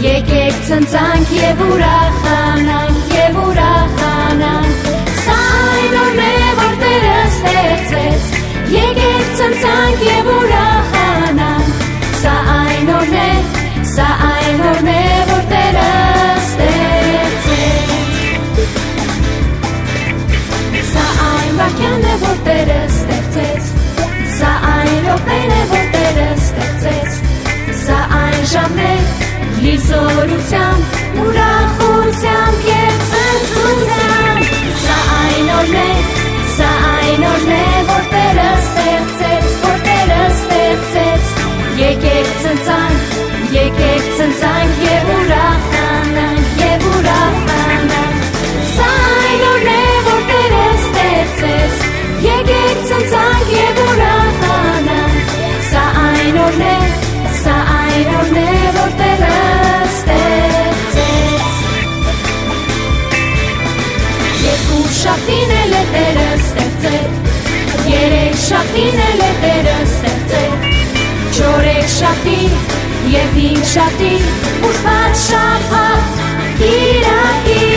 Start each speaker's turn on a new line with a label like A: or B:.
A: եկեք ցնցանք եւ ուրախանանք, սա այն օրն է, որ Տերը ստեղծեց, եկեք ցնցանք եւ ուրախանանք, սա այն օրն է, որ Տերը ստեղծեց, սա այն վայրկյանն է, որ Տերը ստեղծեց, սա այն րոպեն է, որ Տերը ստեղծեց, սա այն ժամն է, լի զորությամբ, ուրախությամբ և ցնծությամբ, սա այն օրն է, որ Տերը ստեղծեց, եկեք ցնցանք և ուրախանանք, սա այն օրն է, որ Տերը ստեղծեց, եկեք ցնցանք և ուրախանանք, սա այն օրն է, որ Տերը ստեղծեց, երկու շաբթին էլ է Տերը ստեղծել, երեք շաբթին էլ է Տերը ստեղծել, չորեք շաբթի և հինգ շաբթի, ուրբաթ շաբաթ, կիրակի